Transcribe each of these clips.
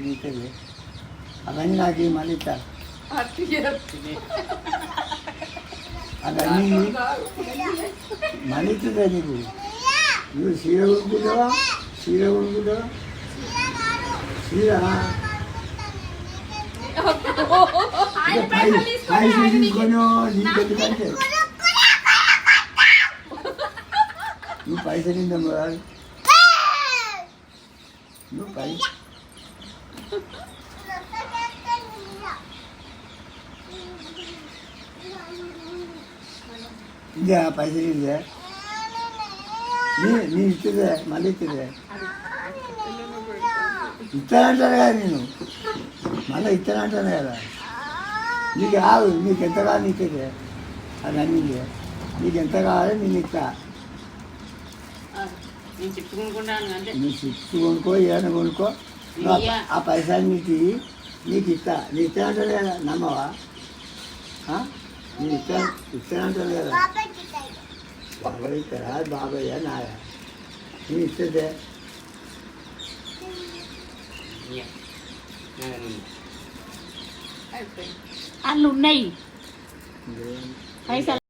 నీకే అవన్నీ నాకు మళ్ళీ ఇస్తా అవన్నీ మళ్ళీ ఇస్తుందా నీకు నువ్వు చీర కొనుక్కుంటావా చీర పైసలు తీసుకొని నీకెందుకంటే నువ్వు పైసలు ఇందమ్మా నువ్వు ఇదే పైసలు ఇదే నీ ఇస్తుందే మళ్ళీ ఇస్తుందే ఇస్తానంటాను కదా నేను మళ్ళీ ఇస్తానంటాను కదా నీకు కాదు నీకు ఎంత కావాలి నీకే అది అన్నీ నీకు ఎంత కావాలి నేను ఇస్తా నువ్వు చిప్స్ కొనుక్కో ఏదైనా కొనుక్కో ఆ పైసలు నీకు ఇస్తా నీ ఇస్తానంటాను కదా నమ్మవా నేను ఇస్తానంటాను కదా బాబాయ్ ఇస్తారా బాబాయ్ నాయా నేను ఇస్తే అల్లు ఉన్నాయి పైసలు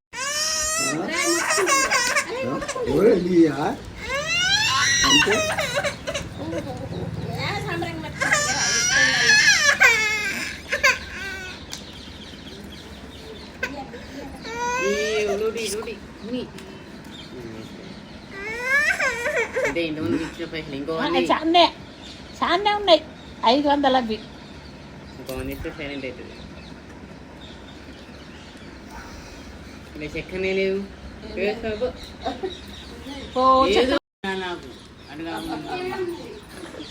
అంటే చానే ఉన్నాయి 500 అవి చెక్కనే లేవు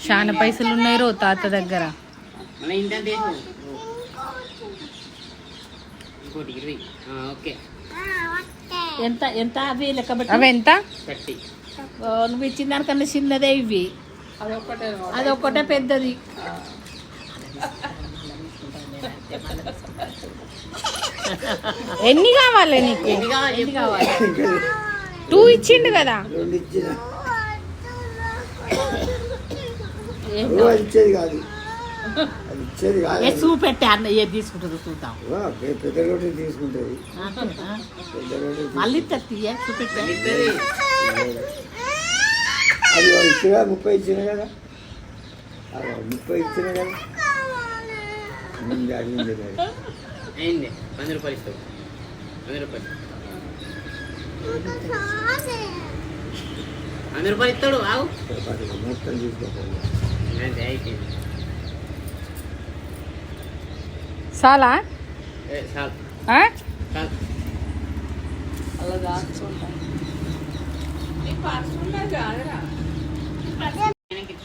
చాలా పైసలు ఉన్నాయి రో తాత దగ్గర మన ఇంత ఇంకోటి 20 ఓకే ఎంత ఎంత అవి లెక్క అవి ఎంత 30 నువ్వు ఇచ్చిన దానికన్నా చిన్నదే ఇవి అదొక్కటే పెద్దది ఎన్ని కావాలి నీకు ఎన్ని కావాలి 2 ఇచ్చిండు కదా ఇచ్చేది కాదు అది ఇచ్చేది కాదు చూపెట్టే అన్న ఏది తీసుకుంటుందో చూద్దాం పెద్ద రోడ్డు తీసుకుంటుంది మళ్ళీ తీయ చూపెట్టే అది ఇచ్చినా 30 ఇచ్చిన కదా 30 ఇచ్చిన కదా అడిగింది అయింది 100 రూపాయలు ఇస్తావు 100 రూపాయలు 100 రూపాయలు ఇస్తాడు ఆవు మొత్తం తీసుకోవాలి అదే అయిపోయింది చాలా చాలు చాలు అలా దాచుకుంటా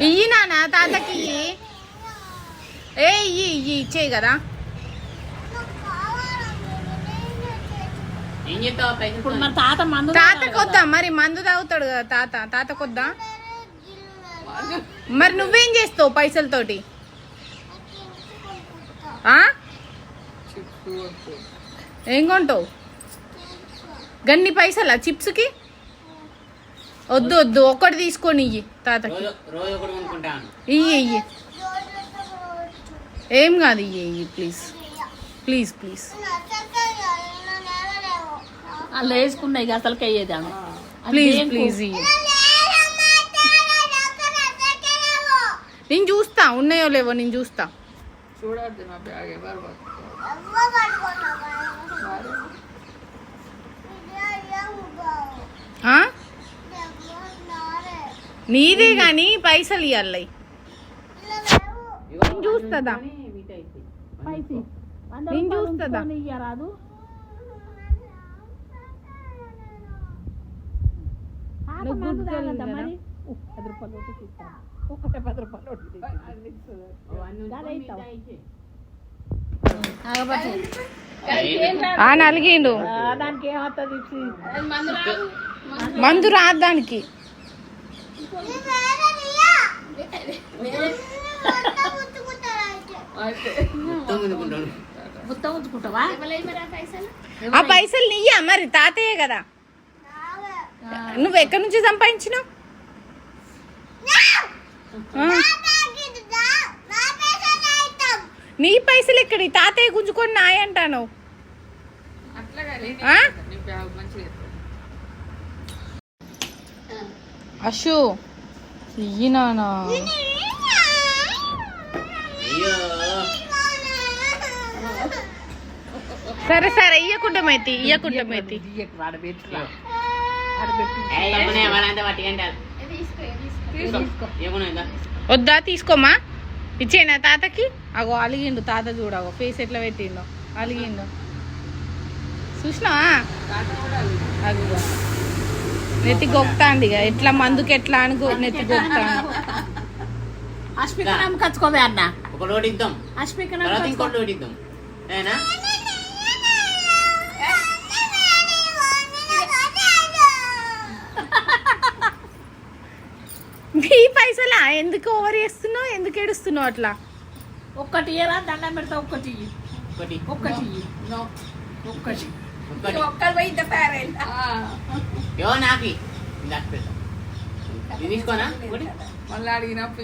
ఇయ్యి నాన్న తాతకి ఇయ్యి ఇచ్చేయి కదా ఏం చెప్తావా పైసలు ఇప్పుడు మన తాత మందు తాతకు వద్దా మరి మందు తాగుతాడు కదా తాతకు వద్దా మరి నువ్వేం చేస్తావు పైసలతోటి ఏం కొంటావు గన్ని పైసలా చిప్స్కి వద్దు ఒక్కటి తీసుకొని ఇయ్యి తాతకి రోజు ఒకటి కొనుక్కుంటాను ఇయ్యి ఏం కాదు ఇయ్యి ప్లీజ్ అలా వేసుకున్నాయి అసలుకి అయ్యేది ఆమె ప్లీజ్ ఇయ్యి నేను చూస్తా ఉన్నాయో లేవో నేను చూస్తా చూడద్దు నా బ్యాగ్ ఎవరు నీదే కానీ పైసలు ఇవ్వాలి నేను చూస్తుందా నేను చూస్తుందా రాదు మరి 10 రూపాయలు ఇస్తాను ఒకటే 10 రూపాయలు నలిగిండు దానికి ఏమవుతుంది మందు రాదు దానికి ఉంచుకుంటావా ఆ పైసలు నీయా మరి తాతయ్యే కదా నువ్వు ఎక్కడి నుంచి సంపాదించినావు నీ పైసలు ఎక్కడి తాతయ్య గుంజుకొని నాయ అంటాను. అశు ఇయ్యి నానా. అయ్యో సరే సరే ఇయ్యకుంటే మేతి వాళ్ళంతా పట్టి అంటారు. వద్దా తీసుకోమా ఇచ్చేనా తాతకి. అగో అలిగిండు తాత చూడగో ఫేస్ ఎట్లా పెట్టిండో అలిగిండు చూసినావా. అదిగో నెత్తి గొక్కుతాంది ఇక ఎట్లా మందుకి ఎట్లా అని నెత్తి గొక్కుతాంది. కచ్చుకోవే అన్న ఒక లోటు ఇద్దాం, తర్వాత ఇంకోటి లోటు ఇద్దాం. ఏనా నీ పైసలా ఎందుకు ఓవర్ చేస్తున్నావు, ఎందుకు ఏడుస్తున్నావు అట్లా. ఒక్కటి ఏరా దండం పెడతా. ఒక్కటి ఒకటి ఒక్కటి ఒకటి ఒక్కరు పోయి ఇంత తయారైందా ఏవో నాకి ఇది తీసుకోనా మళ్ళీ అడిగినప్పుడు